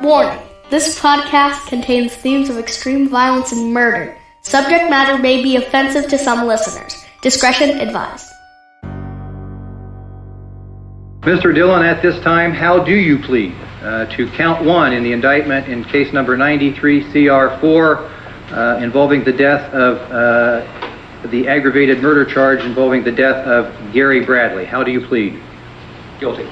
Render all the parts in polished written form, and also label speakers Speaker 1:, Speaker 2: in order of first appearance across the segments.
Speaker 1: Warning, this podcast contains themes of extreme violence and murder. Subject matter may be offensive to some listeners. Discretion advised.
Speaker 2: Mr. Dillon, at this time, how do you plead to count one in the indictment in case number 93 CR4 involving the death of the aggravated murder charge involving the death of Gary Bradley? How do you plead? Guilty.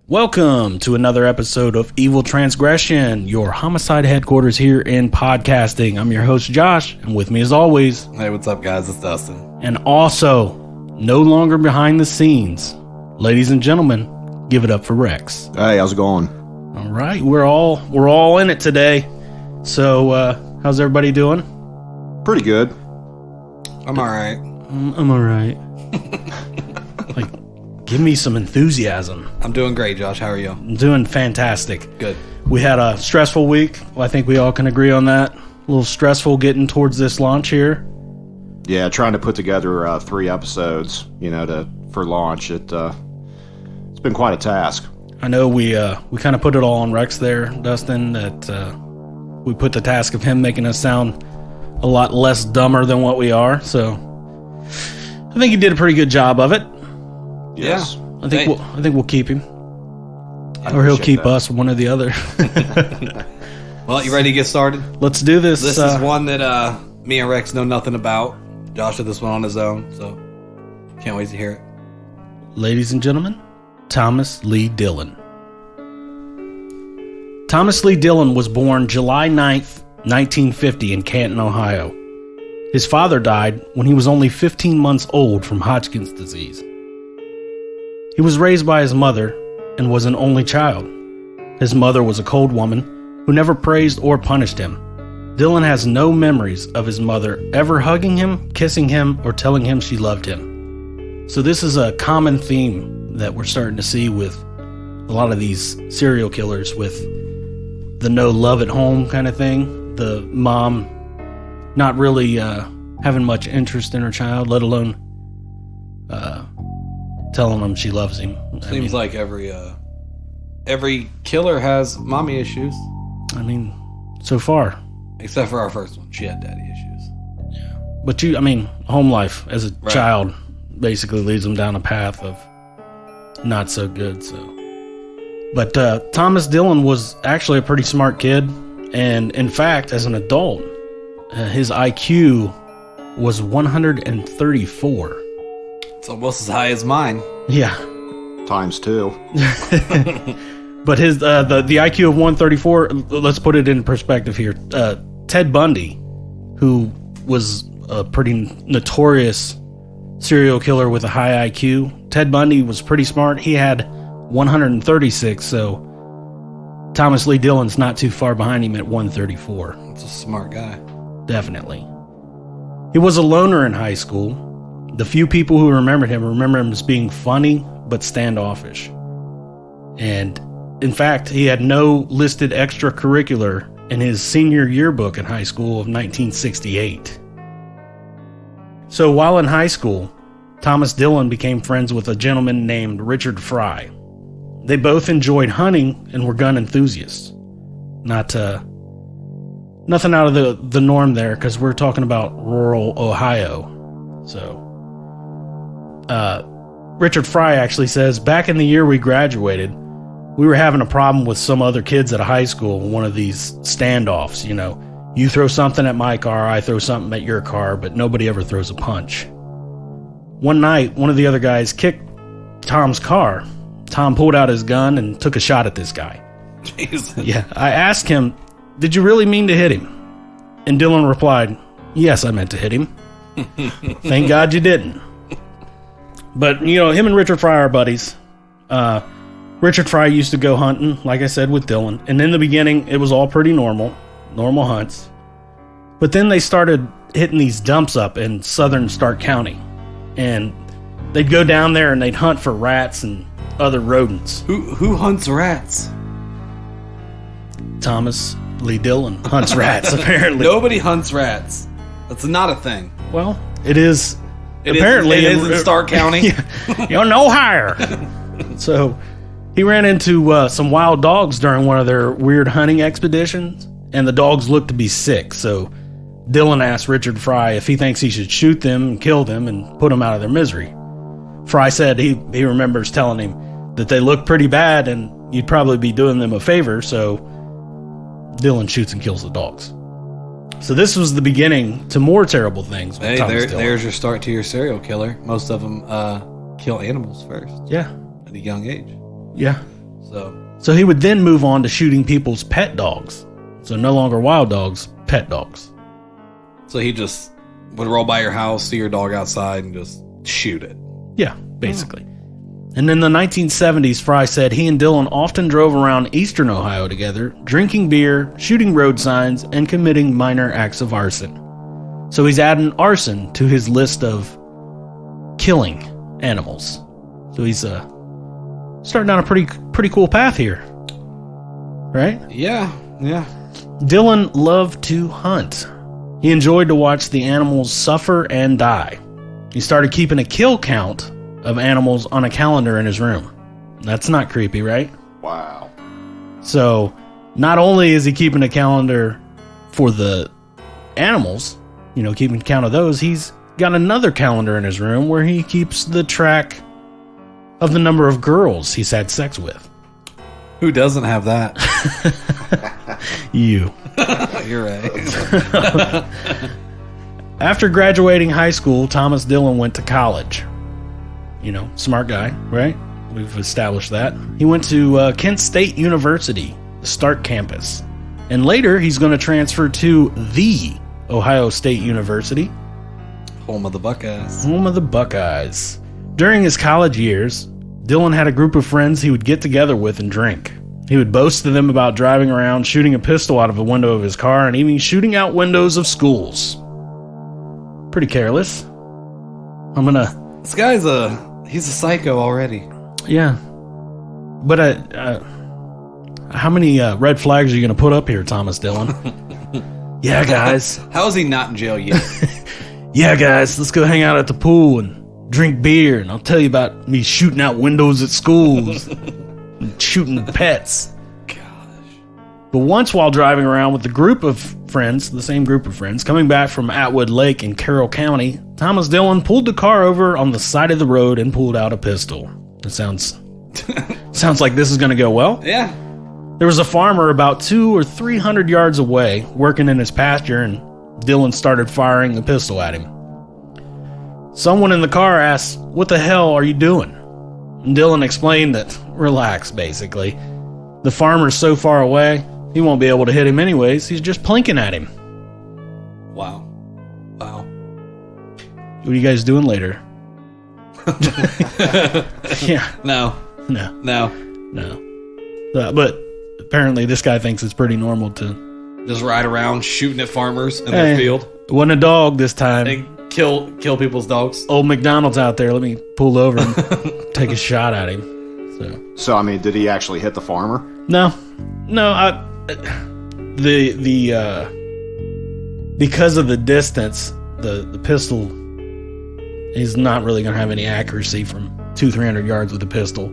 Speaker 3: Welcome to another episode of Evil Transgression, your homicide headquarters here in podcasting. I'm your host, Josh, and with me as always...
Speaker 4: Hey, what's up, guys? It's Dustin.
Speaker 3: And also, no longer behind the scenes, ladies and gentlemen, give it up for Rex.
Speaker 5: Hey, how's it going?
Speaker 3: All right, we're all in it today. So, how's everybody doing?
Speaker 5: Pretty good.
Speaker 4: I'm all right.
Speaker 3: I'm all right. Give me some enthusiasm.
Speaker 4: I'm doing great, Josh. How are you?
Speaker 3: I'm doing fantastic.
Speaker 4: Good.
Speaker 3: We had a stressful week. Well, I think we all can agree on that. A little stressful getting towards this launch here.
Speaker 5: Yeah, trying to put together 3 episodes, for launch. It's been quite a task.
Speaker 3: I know we kind of put it all on Rex there, Dustin, that we put the task of him making us sound a lot less dumber than what we are. So I think he did a pretty good job of it.
Speaker 5: Yes.
Speaker 3: Yeah, I think we'll keep him, or he'll keep us, one or the other.
Speaker 4: Well, you ready to get started?
Speaker 3: Let's do this.
Speaker 4: This is one that me and Rex know nothing about. Josh did this one on his own, so can't wait to hear it.
Speaker 3: Ladies and gentlemen, Thomas Lee Dillon. Thomas Lee Dillon was born July 9th, 1950 in Canton, Ohio. His father died when he was only 15 months old from Hodgkin's disease. He was raised by his mother and was an only child. His mother was a cold woman who never praised or punished him. Dillon has no memories of his mother ever hugging him, kissing him, or telling him she loved him. So this is a common theme that we're starting to see with a lot of these serial killers, with the no love at home kind of thing. The mom not really having much interest in her child, let alone telling him she loves him.
Speaker 4: Seems like every killer has mommy issues.
Speaker 3: I mean, so far.
Speaker 4: Except for our first one. She had daddy issues.
Speaker 3: Yeah. But home life as a child basically leads them down a path of not so good, so. But Thomas Dillon was actually a pretty smart kid. And in fact, as an adult, his IQ was 134.
Speaker 4: It's almost as high as mine.
Speaker 3: Yeah.
Speaker 5: Times 2.
Speaker 3: But his the IQ of 134, let's put it in perspective here. Ted Bundy, who was a pretty notorious serial killer with a high IQ, Ted Bundy was pretty smart. He had 136, so Thomas Lee Dillon's not too far behind him at 134.
Speaker 4: That's a smart guy.
Speaker 3: Definitely. He was a loner in high school. The few people who remember him as being funny but standoffish. And in fact, he had no listed extracurricular in his senior yearbook in high school of 1968. So while in high school, Thomas Dillon became friends with a gentleman named Richard Fry. They both enjoyed hunting and were gun enthusiasts. Nothing out of the norm there, because we're talking about rural Ohio. So Richard Fry actually says, back in the year we graduated, we were having a problem with some other kids at a high school, one of these standoffs, you throw something at my car, I throw something at your car, but nobody ever throws a punch. One night, one of the other guys kicked Tom's car. Tom pulled out his gun and took a shot at this guy.
Speaker 4: Jesus.
Speaker 3: Yeah, I asked him, did you really mean to hit him? And Dillon replied, yes, I meant to hit him. Thank God you didn't. But, him and Richard Fry are buddies. Richard Fry used to go hunting, like I said, with Dillon. And in the beginning, it was all pretty normal hunts. But then they started hitting these dumps up in southern Stark County. And they'd go down there and they'd hunt for rats and other rodents.
Speaker 4: Who hunts rats?
Speaker 3: Thomas Lee Dillon hunts rats, apparently.
Speaker 4: Nobody hunts rats. That's not a thing.
Speaker 3: Well, it is.
Speaker 4: It
Speaker 3: apparently
Speaker 4: is in Stark County.
Speaker 3: You're no higher. So he ran into some wild dogs during one of their weird hunting expeditions, and the dogs looked to be sick. So Dillon asked Richard Fry if he thinks he should shoot them and kill them and put them out of their misery. Fry said he remembers telling him that they look pretty bad and you'd probably be doing them a favor, so Dillon shoots and kills the dogs. So this was the beginning to more terrible things.
Speaker 4: Hey, there's your start to your serial killer. Most of them kill animals first.
Speaker 3: Yeah.
Speaker 4: At a young age.
Speaker 3: Yeah.
Speaker 4: So
Speaker 3: he would then move on to shooting people's pet dogs. So no longer wild dogs, pet dogs.
Speaker 4: So he just would roll by your house, see your dog outside, and just shoot it.
Speaker 3: Yeah, basically. And in the 1970s, Fry said he and Dillon often drove around eastern Ohio together, drinking beer, shooting road signs, and committing minor acts of arson. So he's adding arson to his list of killing animals. So he's starting down a pretty cool path here. Right?
Speaker 4: Yeah.
Speaker 3: Dillon loved to hunt. He enjoyed to watch the animals suffer and die. He started keeping a kill count of animals on a calendar in his room. That's not creepy, right?
Speaker 5: Wow.
Speaker 3: So, not only is he keeping a calendar for the animals, keeping count of those, he's got another calendar in his room where he keeps the track of the number of girls he's had sex with.
Speaker 4: Who doesn't have that?
Speaker 3: You.
Speaker 4: You're right.
Speaker 3: After graduating high school, Thomas Dillon went to college. Smart guy, right? We've established that. He went to Kent State University, the Stark campus. And later, he's going to transfer to the Ohio State University.
Speaker 4: Home of the Buckeyes.
Speaker 3: Home of the Buckeyes. During his college years, Dillon had a group of friends he would get together with and drink. He would boast to them about driving around, shooting a pistol out of a window of his car, and even shooting out windows of schools. Pretty careless.
Speaker 4: This guy's he's a psycho already.
Speaker 3: Yeah. But how many red flags are you going to put up here, Thomas Dillon? Yeah, guys.
Speaker 4: How is he not in jail yet?
Speaker 3: Yeah, guys, let's go hang out at the pool and drink beer, and I'll tell you about me shooting out windows at schools and shooting pets. But once while driving around with the same group of friends, coming back from Atwood Lake in Carroll County, Thomas Dillon pulled the car over on the side of the road and pulled out a pistol. It sounds like this is going to go well.
Speaker 4: Yeah.
Speaker 3: There was a farmer about 200 or 300 yards away working in his pasture, and Dillon started firing a pistol at him. Someone in the car asked, "What the hell are you doing?" And Dillon explained that, relax, basically. The farmer's so far away, he won't be able to hit him anyways. He's just plinking at him.
Speaker 4: Wow.
Speaker 3: What are you guys doing later? Yeah.
Speaker 4: No.
Speaker 3: But apparently this guy thinks it's pretty normal to
Speaker 4: just ride around shooting at farmers in their field.
Speaker 3: It wasn't a dog this time.
Speaker 4: And kill people's dogs.
Speaker 3: Old McDonald's out there. Let me pull over and take a shot at him.
Speaker 5: So, did he actually hit the farmer?
Speaker 3: No. Because of the distance, the pistol is not really going to have any accuracy from 200-300 yards with a pistol.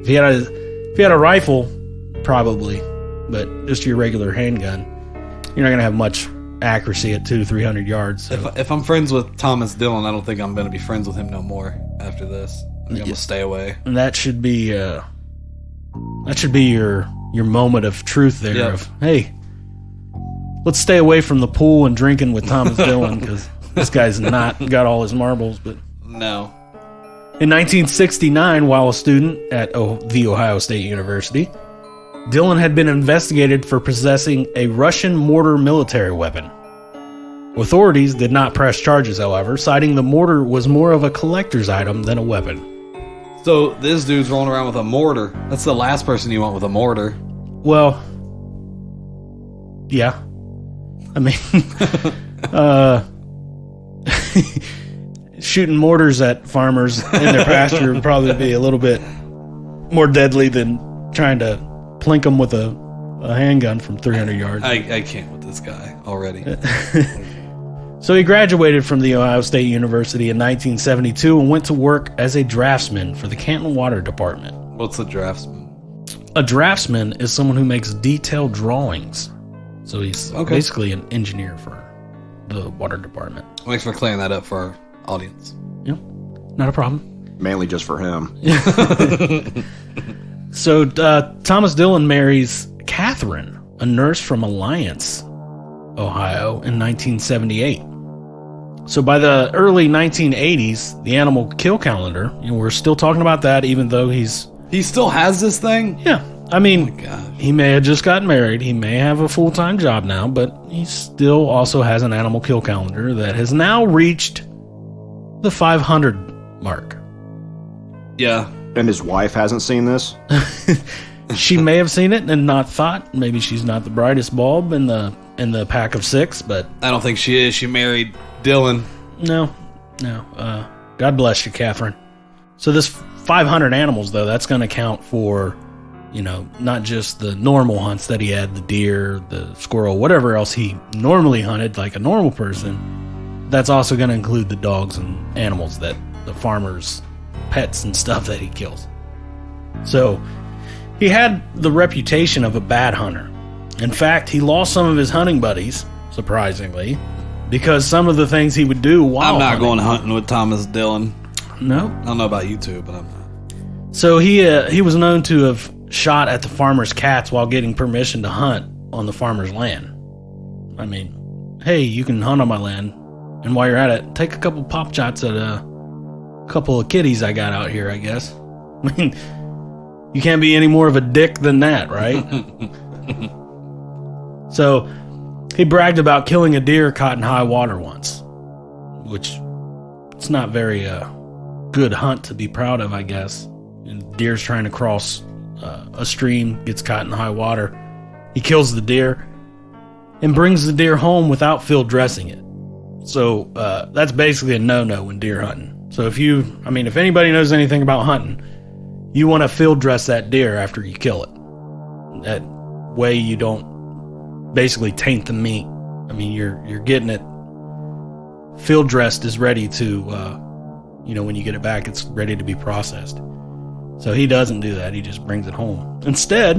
Speaker 3: If he had a rifle, probably, but just your regular handgun, you're not going to have much accuracy at 200-300 yards. So.
Speaker 4: If I'm friends with Thomas Dillon, I don't think I'm going to be friends with him no more after this. I'm going to stay away.
Speaker 3: And that should be your moment of truth there.
Speaker 4: Yep.
Speaker 3: Of, hey, let's stay away from the pool and drinking with Thomas Dillon, because this guy's not got all his marbles. But
Speaker 4: no.
Speaker 3: In 1969, while a student at the Ohio State University, Dillon had been investigated for possessing a Russian mortar military weapon. Authorities did not press charges, however, citing the mortar was more of a collector's item than a weapon.
Speaker 4: So this dude's rolling around with a mortar. That's the last person you want with a mortar.
Speaker 3: Well, yeah. I mean, shooting mortars at farmers in their pasture would probably be a little bit more deadly than trying to plink them with a handgun from 300 yards.
Speaker 4: I can't with this guy already.
Speaker 3: So he graduated from the Ohio State University in 1972 and went to work as a draftsman for the Canton Water Department.
Speaker 4: What's a draftsman?
Speaker 3: A draftsman is someone who makes detailed drawings. So he's basically an engineer for the water department.
Speaker 4: Thanks for clearing that up for our audience.
Speaker 3: Yeah, not a problem.
Speaker 5: Mainly just for him.
Speaker 3: So Thomas Dillon marries Catherine, a nurse from Alliance, Ohio, in 1978. So by the early 1980s, the animal kill calendar, we're still talking about that, even though
Speaker 4: He still has this thing?
Speaker 3: yeah. I mean,
Speaker 4: gosh.
Speaker 3: he may have just gotten married. He may have a full-time job now, but he still also has an animal kill calendar that has now reached the 500 mark.
Speaker 4: Yeah.
Speaker 5: And his wife hasn't seen this?
Speaker 3: She may have seen it and not thought. Maybe she's not the brightest bulb in the pack of six, but
Speaker 4: I don't think she is. She married Dillon.
Speaker 3: no. God bless you, Catherine. So this 500 animals, though, that's going to count for, not just the normal hunts that he had, the deer, the squirrel, whatever else he normally hunted like a normal person. That's also going to include the dogs and animals that the farmers' pets and stuff that he kills. So he had the reputation of a bad hunter. In fact, he lost some of his hunting buddies, surprisingly, because some of the things he would do while
Speaker 4: I'm not
Speaker 3: hunting.
Speaker 4: going hunting with Thomas Dillon.
Speaker 3: No.
Speaker 4: I don't know about you two, but I'm not.
Speaker 3: So he was known to have shot at the farmer's cats while getting permission to hunt on the farmer's land. I mean, hey, you can hunt on my land, and while you're at it, take a couple pop shots at a couple of kitties I got out here, I guess. I mean, you can't be any more of a dick than that, right? So he bragged about killing a deer caught in high water once, which it's not very good hunt to be proud of, I guess. And deer's trying to cross a stream, gets caught in high water. He kills the deer and brings the deer home without field dressing it. So that's basically a no-no when deer hunting. So if anybody knows anything about hunting, you want to field dress that deer after you kill it. That way you don't basically taint the meat. I mean, you're getting it field dressed is ready to, when you get it back, it's ready to be processed. So he doesn't do that. He just brings it home. Instead,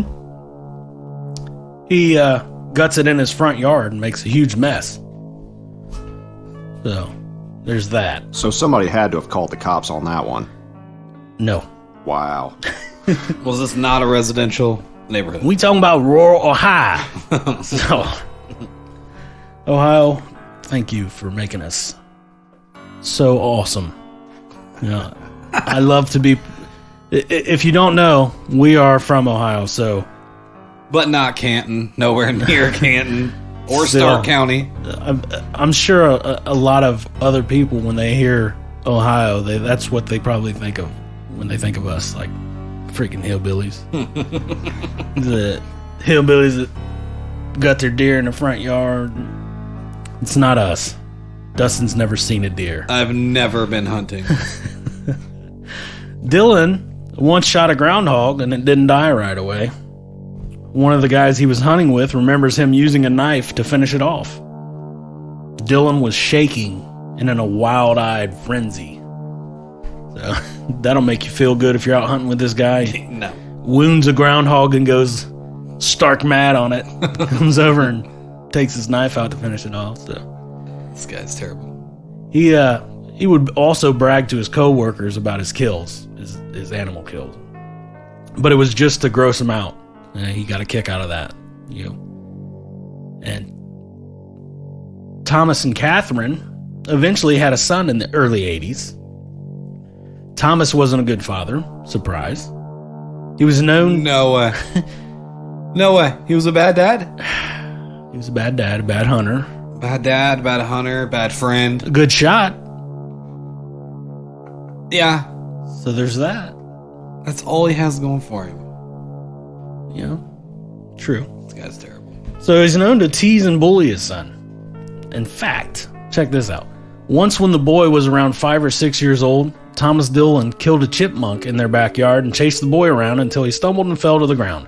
Speaker 3: he guts it in his front yard and makes a huge mess. So there's that.
Speaker 5: So somebody had to have called the cops on that one.
Speaker 3: No.
Speaker 5: Wow.
Speaker 4: Was this not a residential neighborhood?
Speaker 3: We talking about rural Ohio. So, Ohio, thank you for making us so awesome. I love to be... If you don't know, we are from Ohio, so...
Speaker 4: But not Canton. Nowhere near Canton. Or Stark County.
Speaker 3: I'm sure a lot of other people, when they hear Ohio, that's what they probably think of when they think of us, like freaking hillbillies. The hillbillies that got their deer in the front yard. It's not us. Dustin's never seen a deer.
Speaker 4: I've never been hunting.
Speaker 3: Dillon once shot a groundhog and it didn't die right away. One of the guys he was hunting with remembers him using a knife to finish it off. Dillon was shaking and in a wild-eyed frenzy. So that'll make you feel good if you're out hunting with this guy.
Speaker 4: No.
Speaker 3: Wounds a groundhog and goes stark mad on it. Comes over and takes his knife out to finish it off. So
Speaker 4: This guy's terrible.
Speaker 3: he would also brag to his co-workers about his kills, his animal kills. But it was just to gross him out. He got a kick out of that, And Thomas and Catherine eventually had a son in the early 80s. Thomas wasn't a good father. Surprise. He was known...
Speaker 4: No way. No way. He was a bad dad?
Speaker 3: He was a bad dad, a bad hunter.
Speaker 4: Bad dad, bad hunter, bad friend.
Speaker 3: A good shot.
Speaker 4: Yeah.
Speaker 3: So there's that.
Speaker 4: That's all he has going for him.
Speaker 3: You know? True.
Speaker 4: This guy's terrible.
Speaker 3: So he's known to tease and bully his son. In fact, check this out. Once when the boy was around 5 or 6 years old, Thomas Dillon killed a chipmunk in their backyard and chased the boy around until he stumbled and fell to the ground.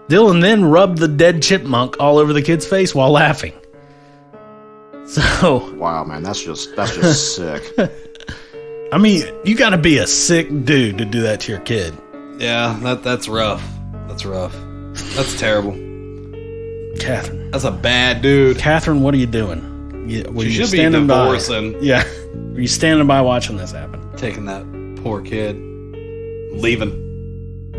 Speaker 3: Dillon then rubbed the dead chipmunk all over the kid's face while laughing. So...
Speaker 5: Wow, man, that's just sick.
Speaker 3: I mean, you gotta be a sick dude to do that to your kid.
Speaker 4: Yeah, that's rough. That's rough. That's terrible.
Speaker 3: Catherine.
Speaker 4: That's a bad dude.
Speaker 3: Catherine, what are you doing?
Speaker 4: She should be divorcing.
Speaker 3: Yeah. Were you standing by watching this happen?
Speaker 4: Taking that poor kid. Leaving.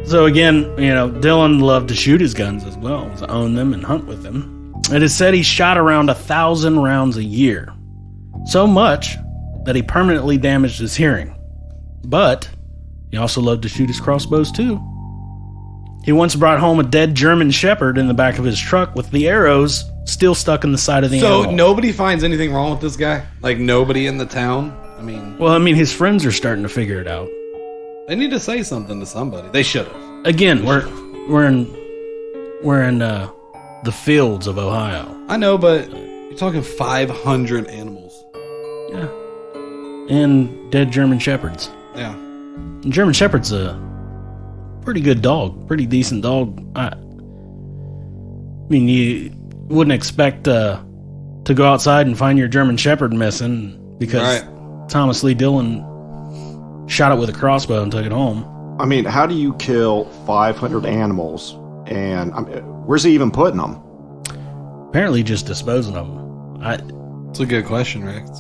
Speaker 3: So again, you know, Dillon loved to shoot his guns as well, to own them and hunt with them. It is said he shot around 1,000 rounds a year. So much that he permanently damaged his hearing. But he also loved to shoot his crossbows too. He once brought home a dead German shepherd in the back of his truck with the arrows still stuck in the side of the animal.
Speaker 4: So nobody finds anything wrong with this guy? Like nobody in the town? I mean,
Speaker 3: his friends are starting to figure it out.
Speaker 4: they need to say something to somebody. They should have.
Speaker 3: Again, we're in the fields of Ohio.
Speaker 4: I know, but you're talking 500 animals.
Speaker 3: Yeah. And dead German shepherds.
Speaker 4: Yeah.
Speaker 3: And German shepherd's a pretty good dog, pretty decent dog. I mean, you wouldn't expect to go outside and find your German shepherd missing because Thomas Lee Dillon shot it with a crossbow and took it home.
Speaker 5: I mean, how do you kill 500 animals? And where's he even putting them?
Speaker 3: Apparently just disposing of them.
Speaker 4: It's a good question, Rex.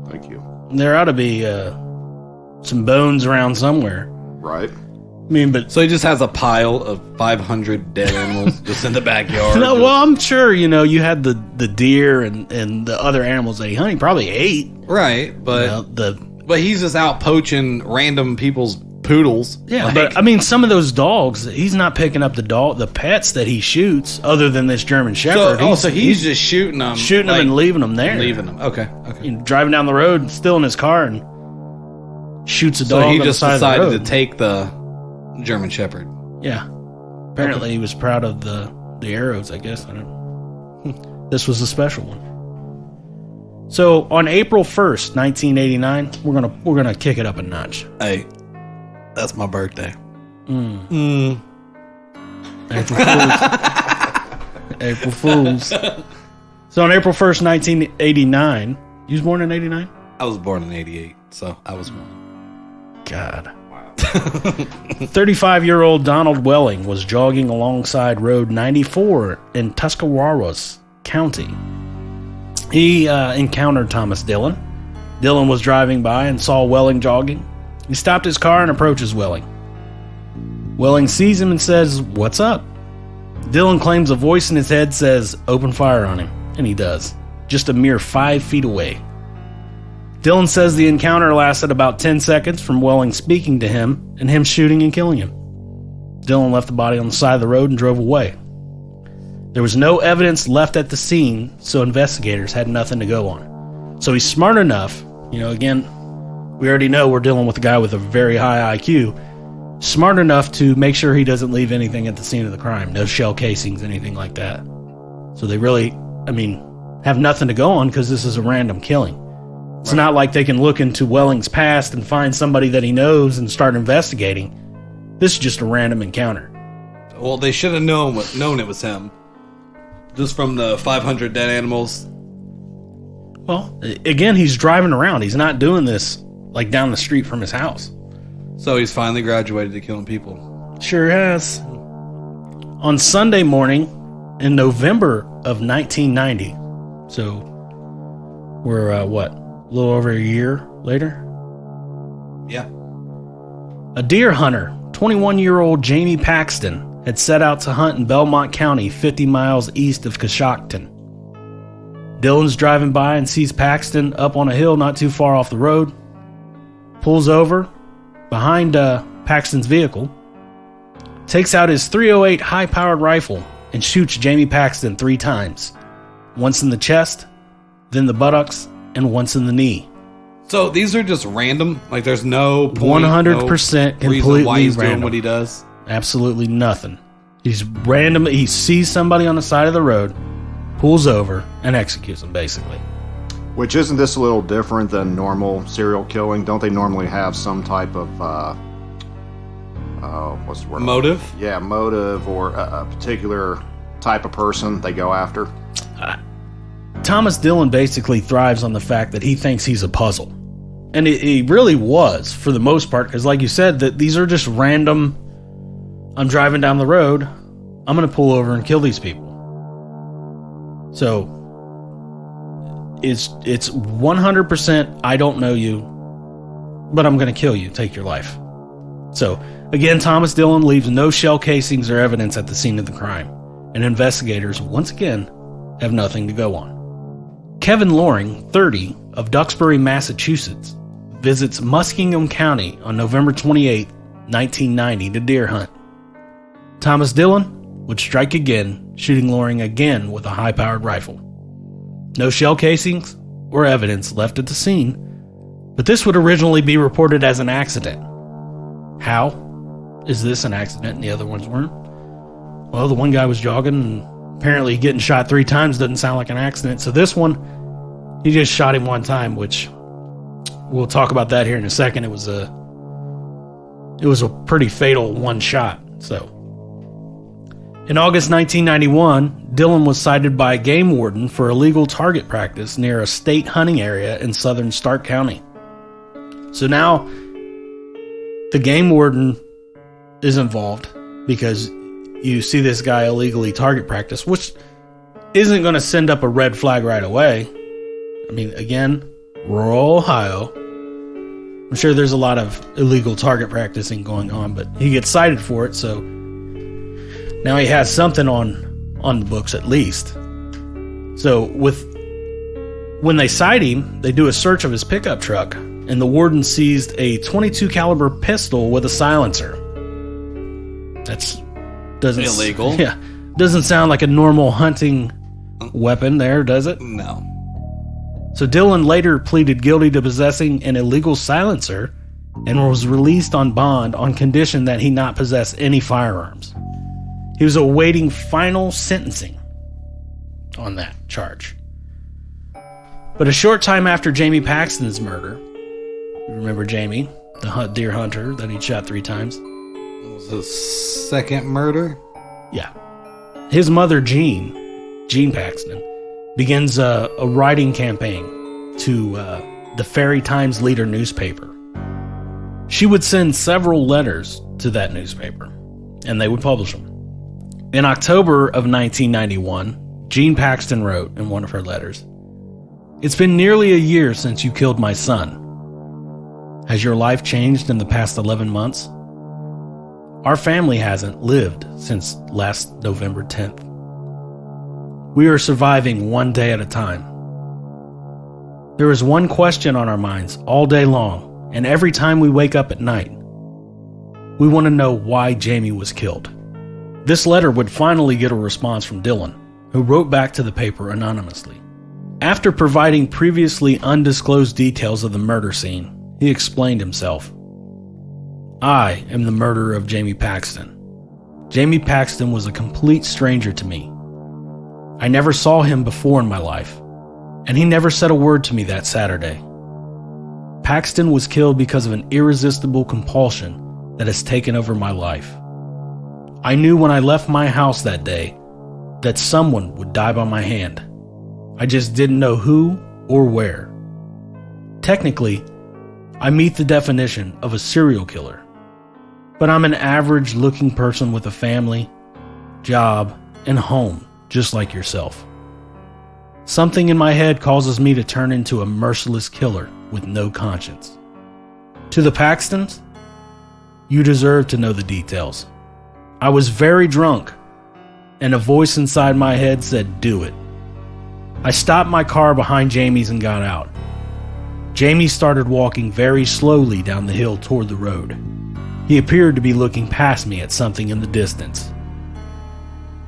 Speaker 5: Thank you.
Speaker 3: There ought to be some bones around somewhere.
Speaker 5: Right.
Speaker 3: I mean, but...
Speaker 4: So he just has a pile of 500 dead animals just in the backyard.
Speaker 3: No, well, I'm sure, you know, you had the deer and the other animals that he hunted. He probably ate.
Speaker 4: Right, but...
Speaker 3: You know,
Speaker 4: but he's just out poaching random people's poodles.
Speaker 3: Yeah, but I mean, some of those dogs, he's not picking up the pets that he shoots, other than this German Shepherd.
Speaker 4: So he's just shooting them,
Speaker 3: and leaving them there.
Speaker 4: Leaving them. Okay.
Speaker 3: You know, driving down the road, still in his car, and shoots a dog.
Speaker 4: So he
Speaker 3: on
Speaker 4: just
Speaker 3: the side
Speaker 4: decided
Speaker 3: of the road.
Speaker 4: to take the German Shepherd.
Speaker 3: Yeah. Apparently, he was proud of the arrows. I guess I don't know. This was a special one. So on April 1st, 1989, we're gonna kick it up a notch.
Speaker 4: Hey, that's my birthday.
Speaker 3: April Fools. April Fools. So on April 1st, 1989, you was born in 89?
Speaker 4: I was born in 88, so I was born.
Speaker 3: God. 35-year-old Donald Welling was jogging alongside Road 94 in Tuscarawas County. He encountered Thomas Dillon. Dillon was driving by and saw Welling jogging. He stopped his car and approaches Welling. Welling sees him and says, "What's up?" Dillon claims a voice in his head says, "Open fire on him," and he does, just a mere 5 feet away. Dillon says the encounter lasted about 10 seconds from Welling speaking to him and him shooting and killing him. Dillon left the body on the side of the road and drove away. There was no evidence left at the scene, so investigators had nothing to go on. So he's smart enough, you know, again, we already know we're dealing with a guy with a very high IQ, smart enough to make sure he doesn't leave anything at the scene of the crime. No shell casings, anything like that. So they really, have nothing to go on because this is a random killing. It's not like they can look into Welling's past and find somebody that he knows and start investigating. This is just a random encounter.
Speaker 4: Well, they should have known it was him. Just from the 500 dead animals.
Speaker 3: Well, again, he's driving around. He's not doing this like down the street from his house.
Speaker 4: So he's finally graduated to killing people.
Speaker 3: Sure has. On Sunday morning in November of 1990, so we're, a little over a year later?
Speaker 4: Yeah.
Speaker 3: A deer hunter, 21-year-old Jamie Paxton, had set out to hunt in Belmont County, 50 miles east of Coshocton. Dillon's driving by and sees Paxton up on a hill not too far off the road, pulls over behind Paxton's vehicle, takes out his .308 high-powered rifle and shoots Jamie Paxton 3 times, once in the chest then the buttocks, and once in the knee.
Speaker 4: So these are just random? Like there's no point,
Speaker 3: 100%
Speaker 4: no reason
Speaker 3: completely
Speaker 4: why he's
Speaker 3: random.
Speaker 4: doing what he does?
Speaker 3: Absolutely nothing. He's random. He sees somebody on the side of the road, pulls over, and executes them, basically.
Speaker 5: Which, isn't this a little different than normal serial killing? Don't they normally have some type of, what's the word?
Speaker 4: Motive?
Speaker 5: Yeah, motive, or a particular type of person they go after?
Speaker 3: Thomas Dillon basically thrives on the fact that he thinks he's a puzzle. And he really was, for the most part, because like you said, that these are just random, I'm driving down the road, I'm going to pull over and kill these people. So, it's 100% I don't know you, but I'm going to kill you, take your life. So, again, Thomas Dillon leaves no shell casings or evidence at the scene of the crime, and investigators, once again, have nothing to go on. Kevin Loring, 30, of Duxbury, Massachusetts, visits Muskingum County on November 28, 1990 to deer hunt. Thomas Dillon would strike again, shooting Loring again with a high-powered rifle. No shell casings or evidence left at the scene, but this would originally be reported as an accident. How is this an accident and the other ones weren't? Well, the one guy was jogging, and apparently getting shot 3 times doesn't sound like an accident. So this one, he just shot him 1 time, which we'll talk about that here in a second. It was a pretty fatal one shot. So in August 1991, Dillon was cited by a game warden for illegal target practice near a state hunting area in southern Stark County. So now the game warden is involved because you see this guy illegally target practice, which isn't going to send up a red flag right away. I mean, again, rural Ohio. I'm sure there's a lot of illegal target practicing going on, but he gets cited for it, so now he has something on the books at least. So when they cite him, they do a search of his pickup truck, and the warden seized a .22 caliber pistol with a silencer. That's doesn't
Speaker 4: illegal.
Speaker 3: Yeah, doesn't sound like a normal hunting weapon there, does it?
Speaker 4: No.
Speaker 3: So Dillon later pleaded guilty to possessing an illegal silencer and was released on bond on condition that he not possess any firearms. He was awaiting final sentencing on that charge. But a short time after Jamie Paxton's murder, you remember Jamie, the deer hunter that he shot 3 times?
Speaker 4: It was his second murder?
Speaker 3: Yeah. His mother, Jean Paxton, begins a writing campaign to the Ferry Times Leader newspaper. She would send several letters to that newspaper, and they would publish them. In October of 1991, Jean Paxton wrote in one of her letters, "It's been nearly a year since you killed my son. Has your life changed in the past 11 months? Our family hasn't lived since last November 10th. We are surviving one day at a time. There is one question on our minds all day long, and every time we wake up at night. We want to know why Jamie was killed." This letter would finally get a response from Dillon, who wrote back to the paper anonymously. After providing previously undisclosed details of the murder scene, he explained himself. "I am the murderer of Jamie Paxton. Jamie Paxton was a complete stranger to me. I never saw him before in my life, and he never said a word to me that Saturday. Paxton was killed because of an irresistible compulsion that has taken over my life. I knew when I left my house that day that someone would die by my hand. I just didn't know who or where. Technically, I meet the definition of a serial killer, but I'm an average-looking person with a family, job, and home, just like yourself. Something in my head causes me to turn into a merciless killer with no conscience. To the Paxtons, you deserve to know the details. I was very drunk, and a voice inside my head said, 'Do it.' I stopped my car behind Jamie's and got out. Jamie started walking very slowly down the hill toward the road. He appeared to be looking past me at something in the distance.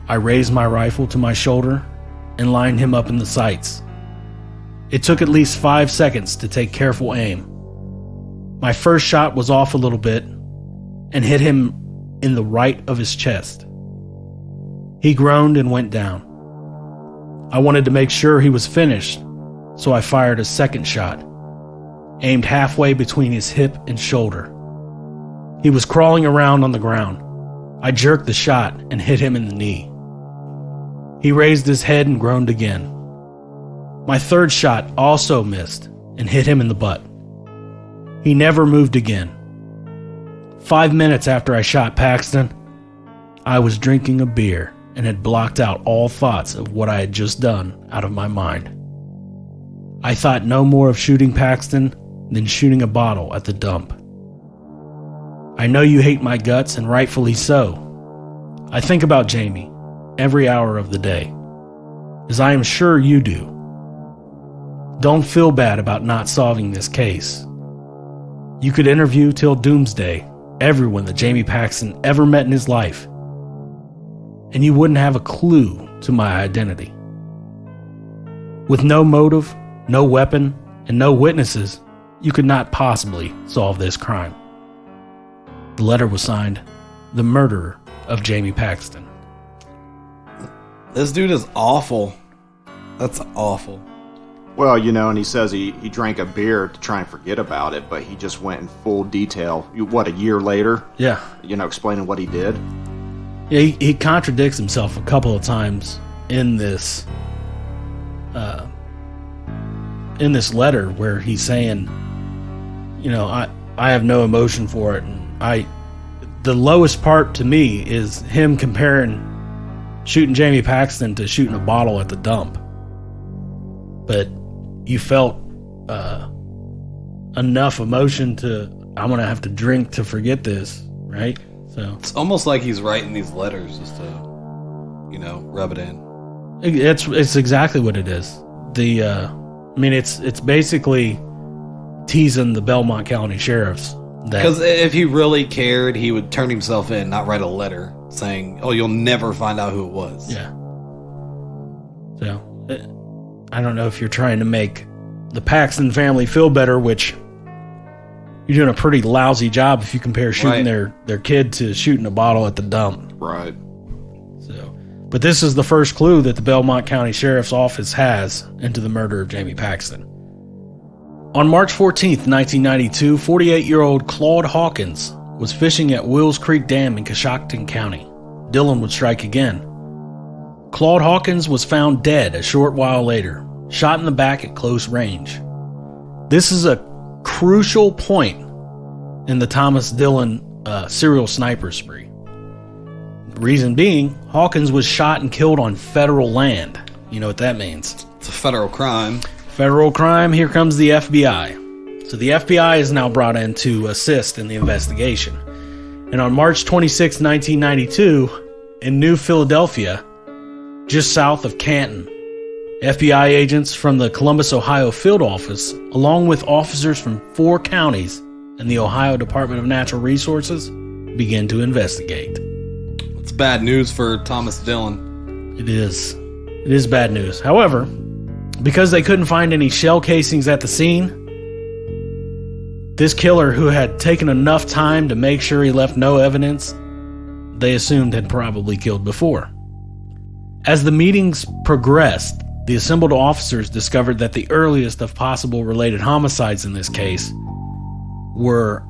Speaker 3: I raised my rifle to my shoulder and lined him up in the sights. It took at least 5 seconds to take careful aim. My first shot was off a little bit and hit him in the right of his chest. He groaned and went down. I wanted to make sure he was finished, so I fired a second shot, aimed halfway between his hip and shoulder. He was crawling around on the ground. I jerked the shot and hit him in the knee. He raised his head and groaned again. My third shot also missed and hit him in the butt. He never moved again. 5 minutes after I shot Paxton, I was drinking a beer and had blocked out all thoughts of what I had just done out of my mind. I thought no more of shooting Paxton than shooting a bottle at the dump. I know you hate my guts, and rightfully so. I think about Jamie every hour of the day, as I am sure you do. Don't feel bad about not solving this case. You could interview till doomsday everyone that Jamie Paxton ever met in his life, and you wouldn't have a clue to my identity. With no motive, no weapon, and no witnesses, you could not possibly solve this crime. The letter was signed, The Murderer of Jamie Paxton.
Speaker 4: This dude is awful. That's awful.
Speaker 5: Well, and he says he drank a beer to try and forget about it, but he just went in full detail. A year later?
Speaker 3: Yeah.
Speaker 5: Explaining what he did?
Speaker 3: Yeah, he contradicts himself a couple of times in this letter where he's saying, I have no emotion for it, and the lowest part to me is him comparing shooting Jamie Paxton to shooting a bottle at the dump. But you felt enough emotion to, I'm going to have to drink to forget this, right? So
Speaker 4: it's almost like he's writing these letters just to, rub it in.
Speaker 3: It's exactly what it is. It's basically teasing the Belmont County sheriffs.
Speaker 4: Because if he really cared, he would turn himself in, not write a letter saying, "Oh, you'll never find out who it was."
Speaker 3: Yeah. So I don't know if you're trying to make the Paxton family feel better, which you're doing a pretty lousy job if you compare shooting their kid to shooting a bottle at the dump.
Speaker 5: Right.
Speaker 3: So, but this is the first clue that the Belmont County Sheriff's Office has into the murder of Jamie Paxton. On March 14th, 1992, 48-year-old Claude Hawkins was fishing at Wills Creek Dam in Coshocton County. Dillon would strike again. Claude Hawkins was found dead a short while later, shot in the back at close range. This is a crucial point in the Thomas Dillon serial sniper spree. The reason being, Hawkins was shot and killed on federal land. You know what that means.
Speaker 4: It's a federal crime.
Speaker 3: Federal crime, here comes the FBI. So the FBI is now brought in to assist in the investigation. And on March 26, 1992, in New Philadelphia, just south of Canton, FBI agents from the Columbus, Ohio field office, along with officers from 4 counties and the Ohio Department of Natural Resources, began to investigate.
Speaker 4: It's bad news for Thomas Dillon.
Speaker 3: It is. It is bad news. However, because they couldn't find any shell casings at the scene, this killer, who had taken enough time to make sure he left no evidence, they assumed had probably killed before. As the meetings progressed, the assembled officers discovered that the earliest of possible related homicides in this case were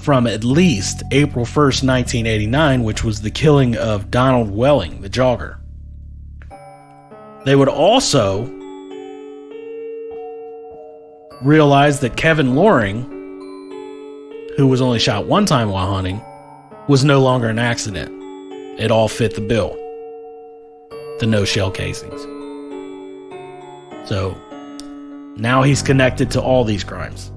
Speaker 3: from at least April 1st, 1989, which was the killing of Donald Welling, the jogger. They would also realize that Kevin Loring, who was only shot one time while hunting, was no longer an accident. It all fit the bill. The no shell casings. So now he's connected to all these crimes.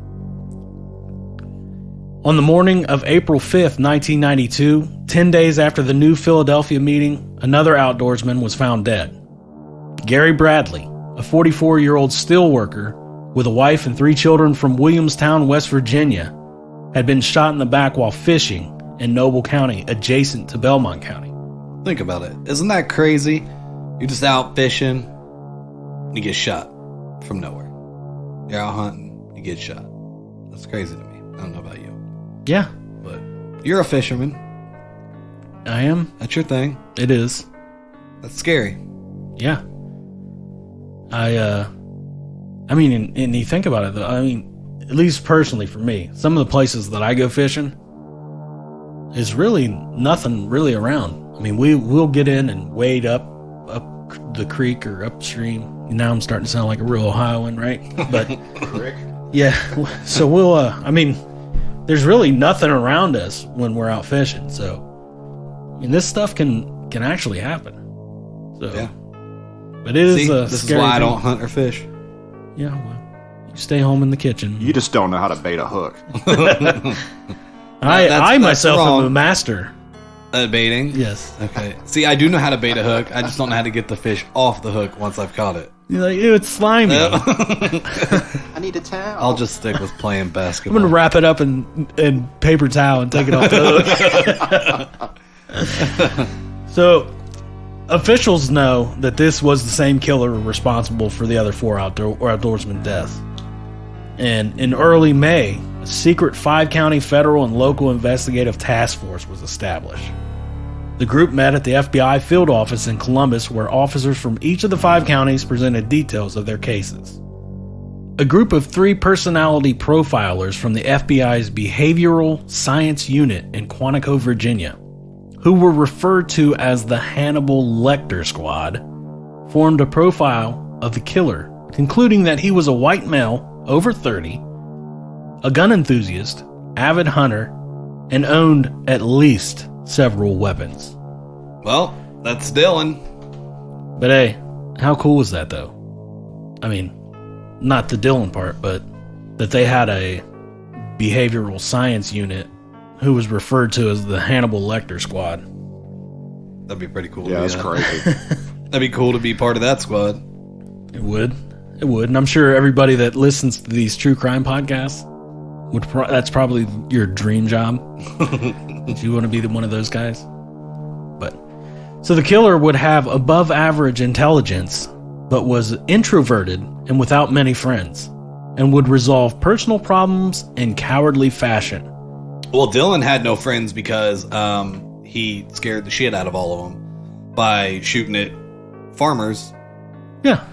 Speaker 3: On the morning of April 5th, 1992, 10 days after the New Philadelphia meeting, another outdoorsman was found dead. Gary Bradley, a 44-year-old steel worker with a wife and 3 children from Williamstown, West Virginia, had been shot in the back while fishing in Noble County, adjacent to Belmont County.
Speaker 4: Think about it. Isn't that crazy? You're just out fishing, and you get shot. from nowhere. You're out hunting, you get shot. That's crazy to me. I don't know about you.
Speaker 3: Yeah,
Speaker 4: But you're a fisherman.
Speaker 3: I am.
Speaker 4: That's your thing.
Speaker 3: It is.
Speaker 4: That's scary.
Speaker 3: Yeah. I mean, and you think about it, though, I mean, at least personally for me, some of the places that I go fishing is really nothing really around. I mean, we'll get in and wade up the creek or upstream. Now I'm starting to sound like a real Ohioan, right? But yeah, so we'll, I mean, there's really nothing around us when we're out fishing. So, I mean, this stuff can actually happen. So,
Speaker 4: Yeah.
Speaker 3: But it is
Speaker 4: this is
Speaker 3: scary
Speaker 4: why I
Speaker 3: thing.
Speaker 4: don't hunt or fish.
Speaker 3: Yeah, well, you stay home in the kitchen.
Speaker 5: You just don't know how to bait a hook.
Speaker 3: I
Speaker 4: that's
Speaker 3: myself am
Speaker 4: wrong.
Speaker 3: a master.
Speaker 4: Baiting?
Speaker 3: Yes.
Speaker 4: Okay. See, I do know how to bait a hook. I just don't know how to get the fish off the hook once I've caught it.
Speaker 3: You're like, ew, it's slimy.
Speaker 5: I need a towel.
Speaker 4: I'll just stick with playing
Speaker 3: I'm
Speaker 4: basketball.
Speaker 3: gonna wrap it up in paper towel and take it off the hook. So, officials know that this was the same killer responsible for the other 4 outdoorsmen deaths. And in early May, a secret 5-county federal and local investigative task force was established. The group met at the FBI field office in Columbus, where officers from each of the 5 counties presented details of their cases. A group of 3 personality profilers from the FBI's Behavioral Science Unit in Quantico, Virginia, who were referred to as the Hannibal Lecter Squad, formed a profile of the killer, concluding that he was a white male, over 30, a gun enthusiast, avid hunter, and owned at least several weapons.
Speaker 4: Well, that's Dillon.
Speaker 3: But hey, how cool was that, though? I mean, not the Dillon part, but that they had a behavioral science unit who was referred to as the Hannibal Lecter Squad.
Speaker 4: That'd be pretty cool.
Speaker 5: Yeah, that's crazy.
Speaker 4: That'd be cool to be part of that squad.
Speaker 3: It would. It would. And I'm sure everybody that listens to these true crime podcasts, that's probably your dream job. If you want to be one of those guys. But so the killer would have above average intelligence, but was introverted and without many friends, and would resolve personal problems in cowardly fashion.
Speaker 4: Well, Dillon had no friends because he scared the shit out of all of them by shooting at farmers.
Speaker 3: Yeah.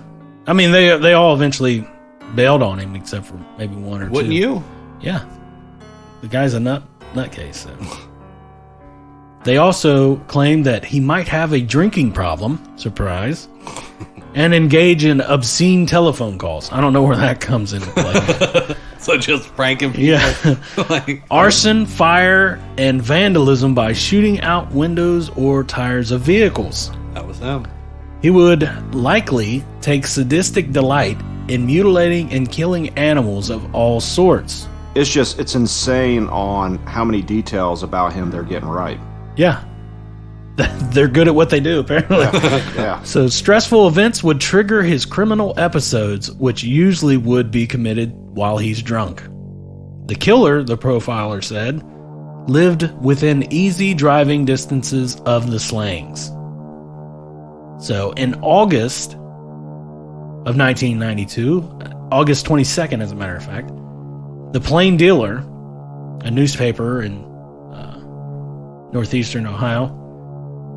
Speaker 3: I mean, they all eventually bailed on him, except for maybe 1 or 2.
Speaker 4: Wouldn't you?
Speaker 3: Yeah. The guy's a nutcase, so. They also claimed that he might have a drinking problem, surprise, and engage in obscene telephone calls. I don't know where that comes into play.
Speaker 4: So just pranking people.
Speaker 3: Yeah.
Speaker 4: Like,
Speaker 3: Arson, fire, and vandalism by shooting out windows or tires of vehicles.
Speaker 4: that was him.
Speaker 3: He would likely take sadistic delight in mutilating and killing animals of all sorts.
Speaker 5: It's insane on how many details about him they're getting right.
Speaker 3: Yeah. They're good at what they do, apparently.
Speaker 5: Yeah.
Speaker 3: So stressful events would trigger his criminal episodes, which usually would be committed while he's drunk. The killer, the profiler said, lived within easy driving distances of the slayings. So in August of 1992, August 22nd, as a matter of fact, the Plain Dealer, a newspaper in northeastern Ohio,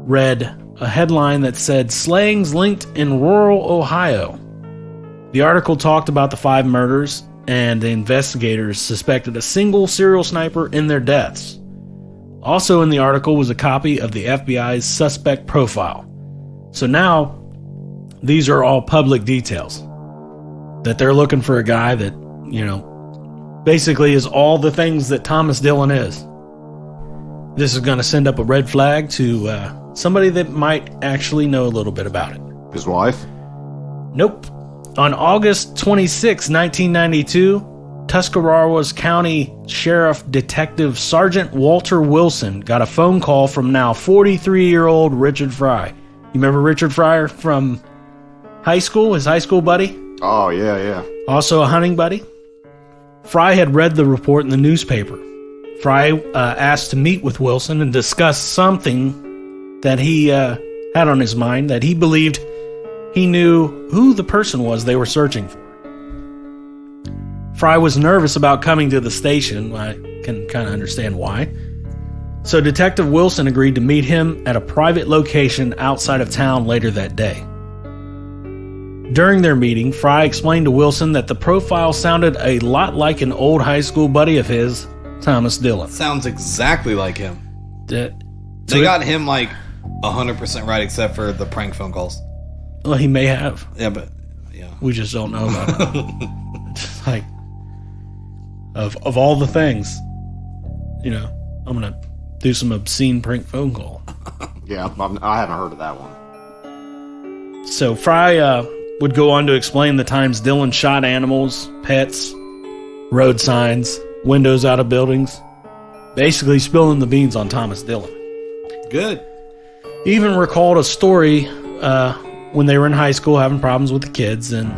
Speaker 3: read a headline that said, "Slayings linked in rural Ohio." The article talked about the 5 murders, and the investigators suspected a single serial sniper in their deaths. Also in the article was a copy of the FBI's suspect profile. So now, these are all public details. That they're looking for a guy that, basically is all the things that Thomas Dillon is. This is going to send up a red flag to somebody that might actually know a little bit about it.
Speaker 5: His wife?
Speaker 3: Nope. On August 26, 1992, Tuscarawas County Sheriff Detective Sergeant Walter Wilson got a phone call from now 43-year-old Richard Fry. You remember Richard Fry from high school, his high school buddy?
Speaker 5: Oh, yeah.
Speaker 3: Also a hunting buddy? Fry had read the report in the newspaper. Fry asked to meet with Wilson and discuss something that he had on his mind, that he believed he knew who the person was they were searching for. Fry was nervous about coming to the station. I can kind of understand why. So Detective Wilson agreed to meet him at a private location outside of town later that day. During their meeting, Fry explained to Wilson that the profile sounded a lot like an old high school buddy of his, Thomas Dillon.
Speaker 4: Sounds exactly like him.
Speaker 3: They
Speaker 4: got him like 100% right, except for the prank phone calls.
Speaker 3: Well, he may have.
Speaker 4: Yeah, but yeah,
Speaker 3: We just don't know about it. It's like, of all the things, I'm going to do some obscene prank phone call.
Speaker 5: Yeah, I haven't heard of that one.
Speaker 3: So Fry would go on to explain the times Dillon shot animals, pets, road signs, windows out of buildings, basically spilling the beans on Thomas Dillon.
Speaker 4: good.
Speaker 3: He even recalled a story when they were in high school having problems with the kids, and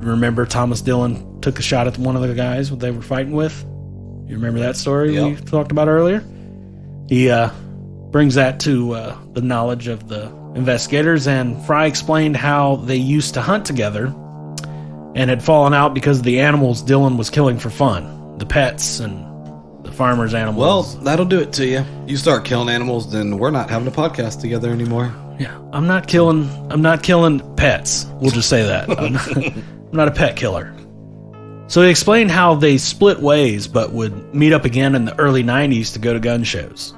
Speaker 3: remember Thomas Dillon took a shot at one of the guys they were fighting with? You remember that story we talked about earlier? He brings that to the knowledge of the investigators, and Fry explained how they used to hunt together and had fallen out because of the animals Dillon was killing for fun, the pets and the farmers' animals.
Speaker 4: Well, that'll do it to you. You start killing animals, then we're not having a podcast together anymore.
Speaker 3: Yeah, I'm not killing pets. We'll just say that. I'm not a pet killer. So he explained how they split ways, but would meet up again in the early 90s to go to gun shows.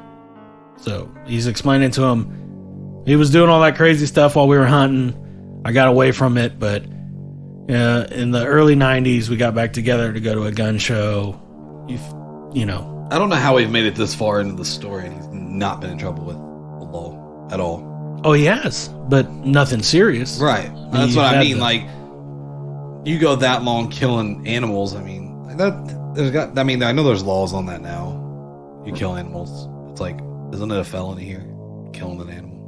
Speaker 3: So he's explaining to him, he was doing all that crazy stuff while we were hunting. I got away from it, but in the early 90s, we got back together to go to a gun show.
Speaker 4: I don't know how we've made it this far into the story and he's not been in trouble with the law at all.
Speaker 3: Oh, he has, but nothing serious.
Speaker 4: Right. That's what I mean. Like, you go that long killing animals. I mean, I know there's laws on that now. You kill animals. It's like, isn't it a felony here? Killing an animal.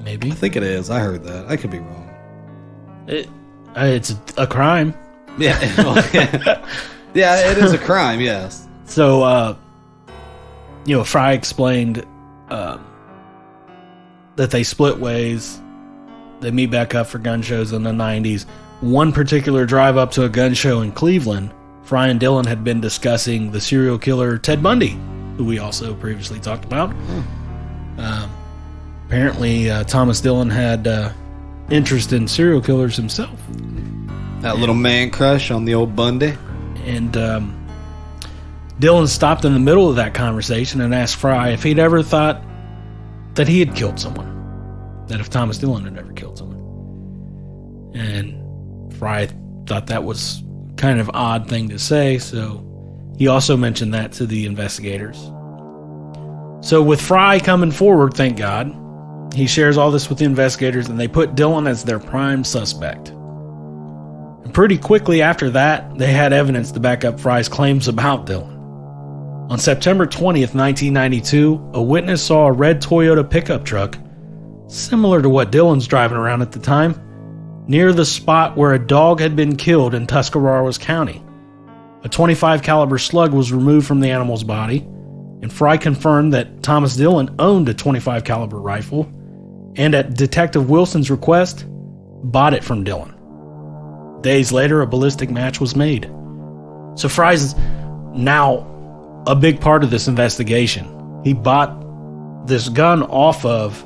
Speaker 3: Maybe.
Speaker 4: I think it is. I heard that. I could be wrong.
Speaker 3: It's a crime.
Speaker 4: Yeah. Yeah, it is a crime, yes.
Speaker 3: So, Fry explained that they split ways. They meet back up for gun shows in the 90s. One particular drive up to a gun show in Cleveland, Fry and Dillon had been discussing the serial killer Ted Bundy, who we also previously talked about. Apparently, Thomas Dillon had interest in serial killers himself.
Speaker 4: That little man crush on the old Bundy.
Speaker 3: And Dillon stopped in the middle of that conversation and asked Fry if he'd ever thought that he had killed someone. That if Thomas Dillon had ever killed someone. And Fry thought that was kind of odd thing to say, so he also mentioned that to the investigators. So with Fry coming forward, thank God, he shares all this with the investigators, and they put Dillon as their prime suspect. And pretty quickly after that, they had evidence to back up Fry's claims about Dillon. On September 20th, 1992, a witness saw a red Toyota pickup truck, similar to what Dillon's driving around at the time, near the spot where a dog had been killed in Tuscarawas County. A .25 caliber slug was removed from the animal's body, and Fry confirmed that Thomas Dillon owned a .25 caliber rifle, and at Detective Wilson's request, bought it from Dillon. Days later, a ballistic match was made. So Fry's now a big part of this investigation. He bought this gun off of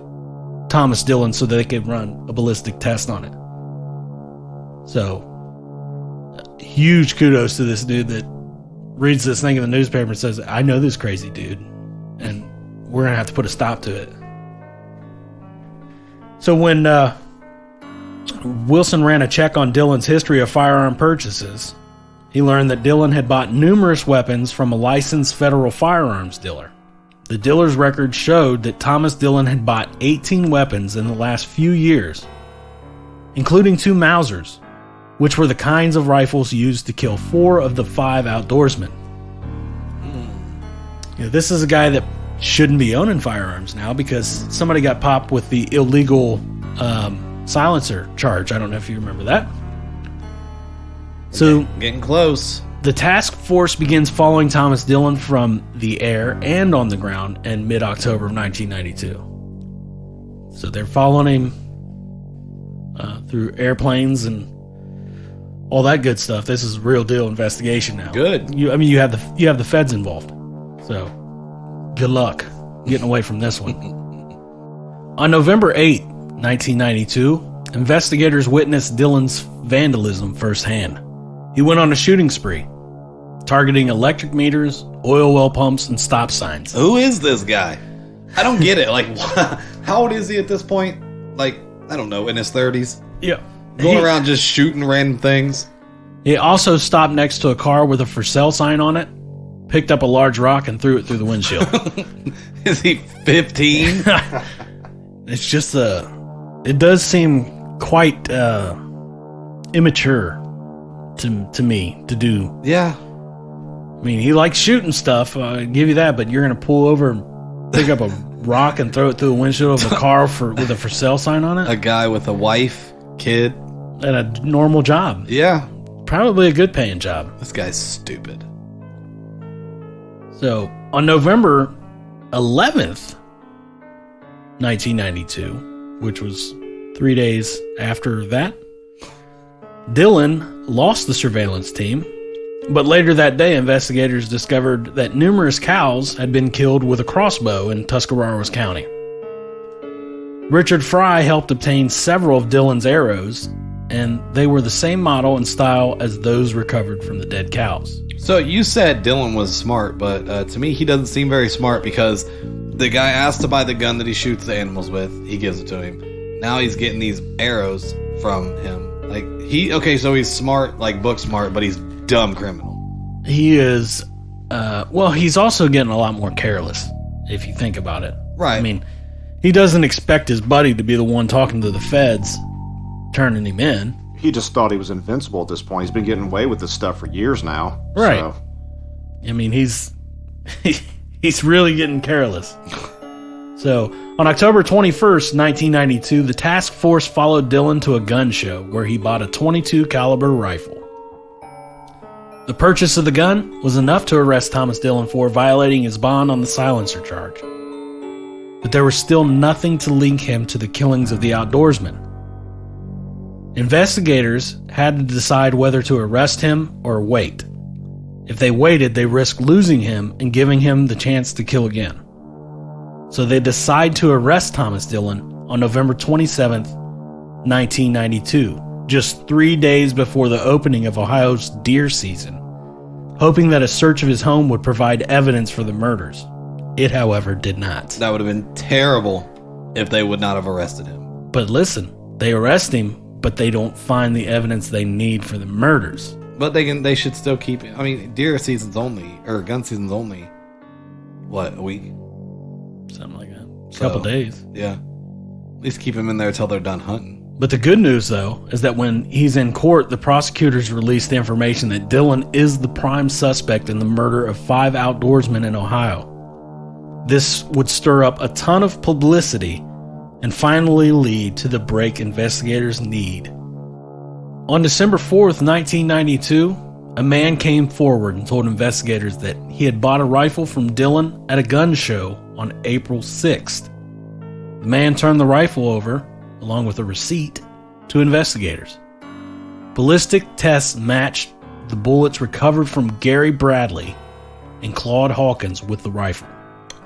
Speaker 3: Thomas Dillon so that they could run a ballistic test on it. So, huge kudos to this dude that reads this thing in the newspaper and says, I know this crazy dude, and we're going to have to put a stop to it. So when Wilson ran a check on Dillon's history of firearm purchases, he learned that Dillon had bought numerous weapons from a licensed federal firearms dealer. The dealer's record showed that Thomas Dillon had bought 18 weapons in the last few years, including 2 Mausers, which were the kinds of rifles used to kill 4 of the 5 outdoorsmen. This is a guy that shouldn't be owning firearms now because somebody got popped with the illegal silencer charge. I don't know if you remember that. So
Speaker 4: getting close.
Speaker 3: The task force begins following Thomas Dillon from the air and on the ground in mid-October of 1992. So they're following him through airplanes and all that good stuff. This is a real deal investigation now.
Speaker 4: Good.
Speaker 3: You have the feds involved. So, good luck getting away from this one. On November 8, 1992, investigators witnessed Dillon's vandalism firsthand. He went on a shooting spree, targeting electric meters, oil well pumps, and stop signs.
Speaker 4: Who is this guy? I don't get it. Like, how old is he at this point? Like, I don't know, in his 30s?
Speaker 3: Yeah.
Speaker 4: Going around just shooting random things?
Speaker 3: He also stopped next to a car with a for sale sign on it, picked up a large rock, and threw it through the windshield.
Speaker 4: Is he 15?
Speaker 3: It's just it does seem quite immature to me to do.
Speaker 4: Yeah.
Speaker 3: I mean, he likes shooting stuff, I give you that, but you're going to pull over and pick up a rock and throw it through the windshield of a car with a for sale sign on it?
Speaker 4: A guy with a wife, kid.
Speaker 3: And a normal job.
Speaker 4: Yeah.
Speaker 3: Probably a good paying job.
Speaker 4: This guy's stupid.
Speaker 3: So, on November 11th, 1992, which was 3 days after that, Dillon lost the surveillance team, but later that day, investigators discovered that numerous cows had been killed with a crossbow in Tuscarawas County. Richard Fry helped obtain several of Dillon's arrows, and they were the same model and style as those recovered from the dead cows.
Speaker 4: So you said Dillon was smart, but to me he doesn't seem very smart because the guy asked to buy the gun that he shoots the animals with. He gives it to him. Now he's getting these arrows from him. Like so he's smart, like book smart, but he's dumb criminal.
Speaker 3: He is, he's also getting a lot more careless, if you think about it.
Speaker 4: Right.
Speaker 3: I mean, he doesn't expect his buddy to be the one talking to the feds, turning him in.
Speaker 5: He just thought he was invincible at this point. He's been getting away with this stuff for years now.
Speaker 3: Right.
Speaker 5: So.
Speaker 3: I mean, he's really getting careless. So, on October 21st, 1992, the task force followed Dillon to a gun show where he bought a .22 caliber rifle. The purchase of the gun was enough to arrest Thomas Dillon for violating his bond on the silencer charge. But there was still nothing to link him to the killings of the outdoorsmen. Investigators had to decide whether to arrest him or wait. If they waited, they risked losing him and giving him the chance to kill again. So they decide to arrest Thomas Dillon on November 27th, 1992, just 3 days before the opening of Ohio's deer season, hoping that a search of his home would provide evidence for the murders. It, however, did not.
Speaker 4: That would have been terrible if they would not have arrested him.
Speaker 3: But listen, they arrest him, but they don't find the evidence they need for the murders.
Speaker 4: But they should still keep it. I mean, deer season's only, or gun season's only, what, a week?
Speaker 3: Something like that. A couple days.
Speaker 4: Yeah. At least keep him in there until they're done hunting.
Speaker 3: But the good news, though, is that when he's in court, the prosecutors released the information that Dillon is the prime suspect in the murder of 5 outdoorsmen in Ohio. This would stir up a ton of publicity and finally lead to the break investigators need. On December 4th, 1992, a man came forward and told investigators that he had bought a rifle from Dillon at a gun show on April 6th. The man turned the rifle over, along with a receipt, to investigators. Ballistic tests matched the bullets recovered from Gary Bradley and Claude Hawkins with the rifle.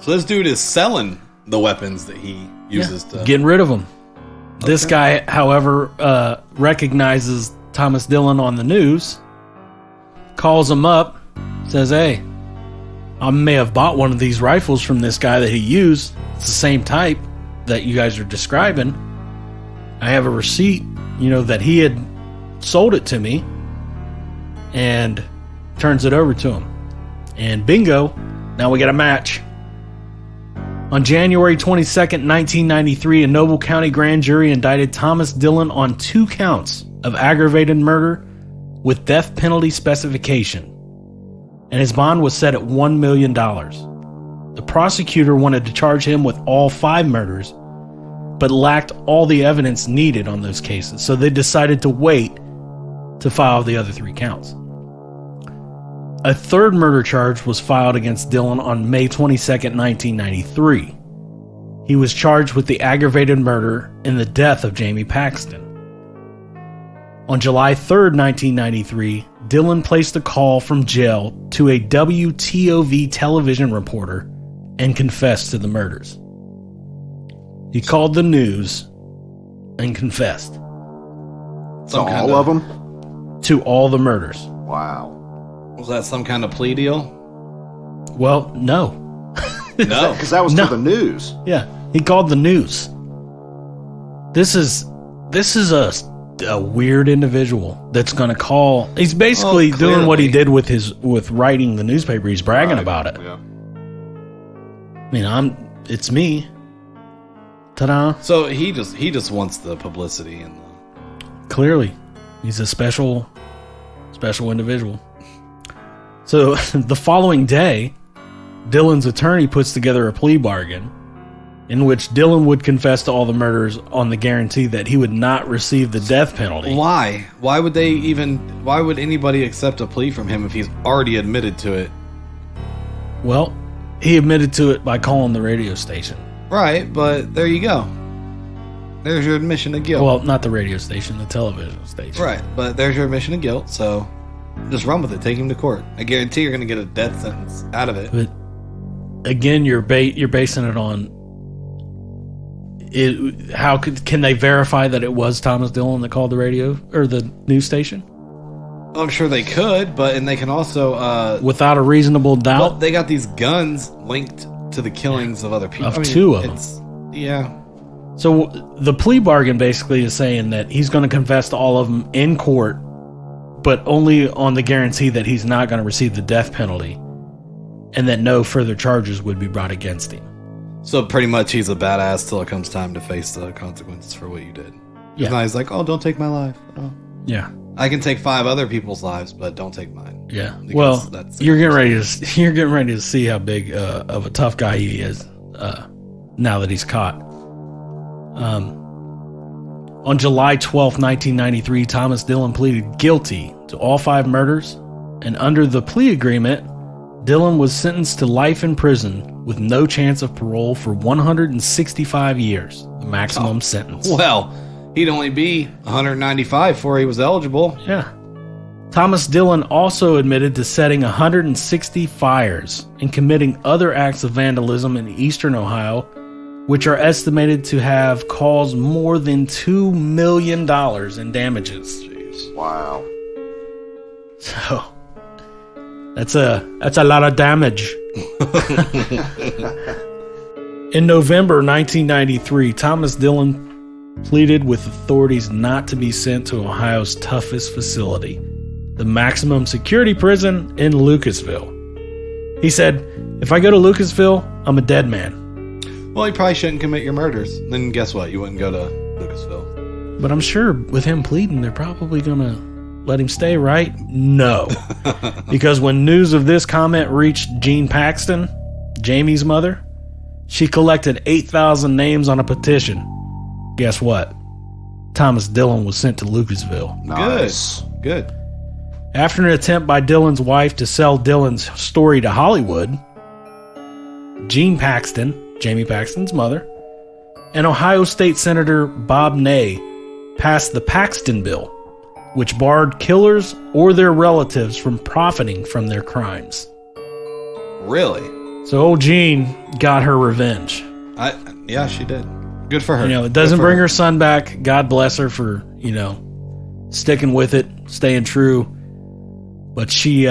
Speaker 4: So this dude is selling the weapons that he uses to...
Speaker 3: Getting rid of them. Okay. This guy, however, recognizes Thomas Dillon on the news, calls him up, says, "Hey, I may have bought one of these rifles from this guy that he used. It's the same type that you guys are describing. I have a receipt, that he had sold it to me," and turns it over to him. And bingo, now we got a match. On January 22nd, 1993, a Noble County grand jury indicted Thomas Dillon on 2 counts of aggravated murder with death penalty specification, and his bond was set at $1 million. The prosecutor wanted to charge him with all 5 murders, but lacked all the evidence needed on those cases, so they decided to wait to file the other 3 counts. A 3rd murder charge was filed against Dillon on May 22nd, 1993. He was charged with the aggravated murder in the death of Jamie Paxton. On July 3rd, 1993, Dillon placed a call from jail to a WTOV television reporter and confessed to the murders. He called the news and confessed.
Speaker 5: All of them?
Speaker 3: To all the murders.
Speaker 5: Wow.
Speaker 4: Was that some kind of plea deal?
Speaker 3: Well, no.
Speaker 4: No.
Speaker 5: Because that was
Speaker 3: No.
Speaker 5: for the news.
Speaker 3: Yeah, he called the news. This is a weird individual that's going to call. He's basically doing what he did with writing the newspaper. He's bragging
Speaker 5: Right.
Speaker 3: about it.
Speaker 5: Yeah.
Speaker 3: I mean, it's me. Ta-da!
Speaker 4: So he just wants the publicity and
Speaker 3: Clearly, he's a special individual. So the following day, Dillon's attorney puts together a plea bargain in which Dillon would confess to all the murders on the guarantee that he would not receive the death penalty.
Speaker 4: Why? Why would anybody accept a plea from him if he's already admitted to it?
Speaker 3: Well, he admitted to it by calling the radio station.
Speaker 4: Right, but there you go. There's your admission of guilt.
Speaker 3: Well, not the radio station, the television station.
Speaker 4: Right, but there's your admission of guilt, so just run with it. Take him to court. I guarantee you're going to get a death sentence out of it.
Speaker 3: But again, you're basing it on it. How can they verify that it was Thomas Dillon that called the radio or the news station?
Speaker 4: I'm sure they could, and they can also
Speaker 3: Without a reasonable doubt?
Speaker 4: well, they got these guns linked to the killings of other people.
Speaker 3: Of two of them.
Speaker 4: Yeah.
Speaker 3: So the plea bargain basically is saying that he's going to confess to all of them in court, but only on the guarantee that he's not going to receive the death penalty and that no further charges would be brought against him.
Speaker 4: So pretty much he's a badass till it comes time to face the consequences for what you did.
Speaker 3: Yeah.
Speaker 4: Now he's like, oh, don't take my life. Oh.
Speaker 3: Yeah.
Speaker 4: I can take 5 other people's lives, but don't take mine.
Speaker 3: Yeah.
Speaker 4: Because
Speaker 3: Well,
Speaker 4: that's
Speaker 3: you're getting ready to see how big of a tough guy he is now that he's caught. On July 12th, 1993, Thomas Dillon pleaded guilty to all 5 murders, and under the plea agreement, Dillon was sentenced to life in prison with no chance of parole for 165 years, the maximum sentence.
Speaker 4: Well, he'd only be 195 before he was eligible.
Speaker 3: Yeah. Thomas Dillon also admitted to setting 160 fires and committing other acts of vandalism in eastern Ohio, which are estimated to have caused more than $2 million in damages.
Speaker 4: Jeez.
Speaker 5: Wow.
Speaker 3: So that's a lot of damage. In November 1993, Thomas Dillon pleaded with authorities not to be sent to Ohio's toughest facility, the maximum security prison in Lucasville. He said, "If I go to Lucasville, I'm a dead man."
Speaker 4: Well, you probably shouldn't commit your murders. Then guess what? You wouldn't go to Lucasville.
Speaker 3: But I'm sure with him pleading, they're probably going to let him stay, right? No. Because when news of this comment reached Jean Paxton, Jamie's mother, she collected 8,000 names on a petition. Guess what? Thomas Dillon was sent to Lucasville.
Speaker 5: Nice.
Speaker 4: Good.
Speaker 3: After an attempt by Dillon's wife to sell Dillon's story to Hollywood, Jean Paxton, Jamie Paxton's mother, and Ohio State Senator Bob Ney passed the Paxton Bill, which barred killers or their relatives from profiting from their crimes.
Speaker 4: Really?
Speaker 3: So old Jean got her revenge.
Speaker 4: Yeah, she did. Good for her.
Speaker 3: You know, it doesn't bring her son back. God bless her for, sticking with it, staying true. But she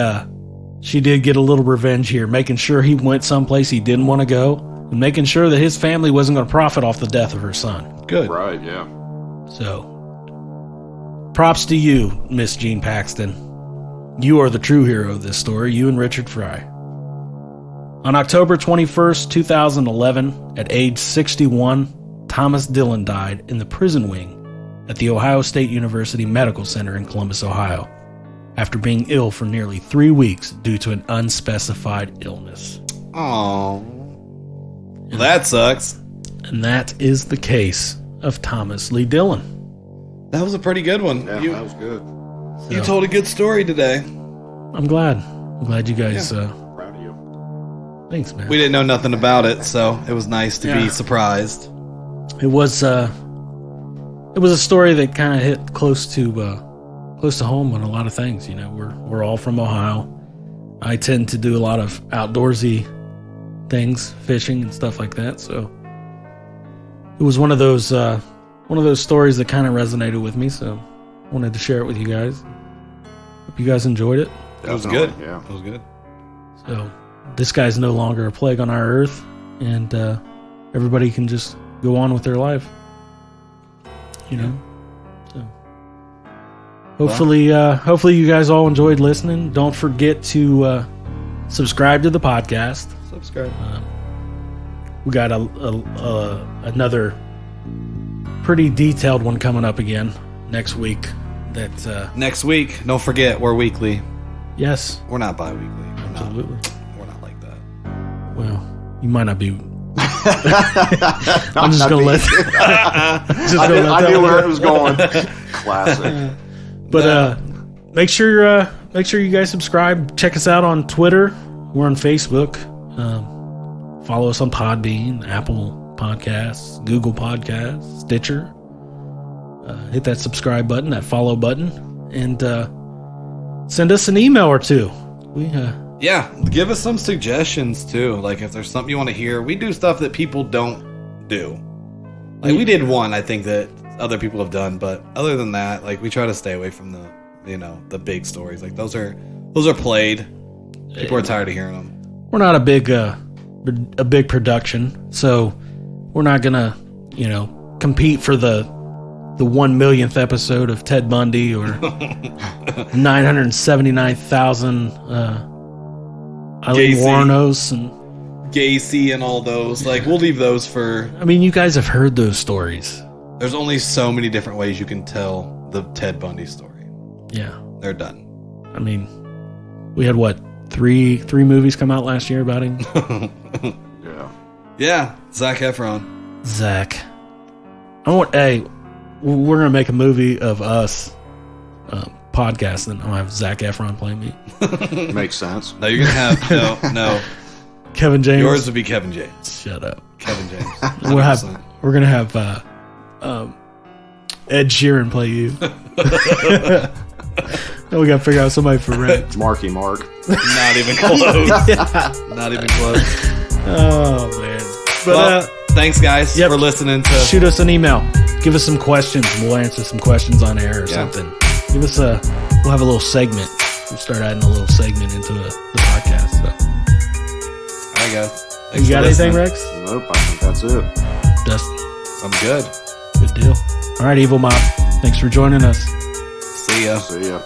Speaker 3: did get a little revenge here, making sure he went someplace he didn't want to go, and making sure that his family wasn't going to profit off the death of her son.
Speaker 4: Good.
Speaker 5: Right, yeah.
Speaker 3: So, props to you, Miss Jean Paxton. You are the true hero of this story, you and Richard Fry. On October 21st, 2011, at age 61, Thomas Dillon died in the prison wing at the Ohio State University Medical Center in Columbus, Ohio, after being ill for nearly 3 weeks due to an unspecified illness.
Speaker 4: Oh, that sucks.
Speaker 3: And that is the case of Thomas Lee Dillon.
Speaker 4: That was a pretty good one.
Speaker 5: Yeah, that was good.
Speaker 4: You told a good story today.
Speaker 3: I'm glad. I'm glad you guys...
Speaker 5: Proud of you.
Speaker 3: Thanks, man.
Speaker 4: We didn't know nothing about it, so it was nice to be surprised.
Speaker 3: It was a story that kind of hit close to close to home on a lot of things. You know, we're all from Ohio. I tend to do a lot of outdoorsy things, fishing and stuff like that. So it was one of those stories that kind of resonated with me. So I wanted to share it with you guys. Hope you guys enjoyed it.
Speaker 4: It was good.
Speaker 5: Yeah,
Speaker 4: it was good.
Speaker 3: So this guy's no longer a plague on our earth, and everybody can just go on with their life. You know. So hopefully you guys all enjoyed listening. Don't forget to subscribe to the podcast.
Speaker 4: Subscribe.
Speaker 3: We got another pretty detailed one coming up again next week.
Speaker 4: Next week, don't forget, we're weekly.
Speaker 3: Yes.
Speaker 4: We're not bi-weekly.
Speaker 3: Absolutely.
Speaker 4: We're not like that.
Speaker 3: Well, you might not be. I'm just going to let
Speaker 5: I knew where it was going. Classic.
Speaker 3: But make sure you guys subscribe. Check us out on Twitter. We're on Facebook. Follow us on Podbean, Apple Podcasts, Google Podcasts, Stitcher. Hit that subscribe button, that follow button, and send us an email or two.
Speaker 4: Yeah, give us some suggestions too. Like if there's something you want to hear, we do stuff that people don't do. Like we did one, I think that other people have done, but other than that, like we try to stay away from the big stories. Like those are played. People are tired of hearing them.
Speaker 3: We're not a big production, so we're not gonna compete for the 1 millionth episode of Ted Bundy or 979,000 Eileen Wuornos and
Speaker 4: Gacy and all those. Like we'll leave those for.
Speaker 3: I mean, you guys have heard those stories.
Speaker 4: There's only so many different ways you can tell the Ted Bundy story.
Speaker 3: Yeah,
Speaker 4: they're done.
Speaker 3: I mean, we had three movies come out last year about him.
Speaker 4: Yeah, Zac Efron.
Speaker 3: Zach, we're gonna make a movie of us podcasting. I'll have Zac Efron play me.
Speaker 5: Makes sense.
Speaker 4: No, you're gonna have no.
Speaker 3: Kevin James.
Speaker 4: Yours would be Kevin James.
Speaker 3: Shut up.
Speaker 4: Kevin James.
Speaker 3: We're gonna have Ed Sheeran play you. We gotta figure out somebody for Rex.
Speaker 5: Marky Mark.
Speaker 4: Not even close. Not even close.
Speaker 3: Oh man.
Speaker 4: But thanks guys for listening to.
Speaker 3: Shoot us an email. Give us some questions. We'll answer some questions on air or something. Give us we'll have a little segment. We'll start adding a little segment into the podcast. So.
Speaker 4: All right, guys.
Speaker 3: You got anything, Rex?
Speaker 5: Nope, I think that's it.
Speaker 3: Dustin?
Speaker 4: I'm good.
Speaker 3: Good deal. All right, Evil Mob. Thanks for joining us.
Speaker 4: See ya.
Speaker 5: See ya.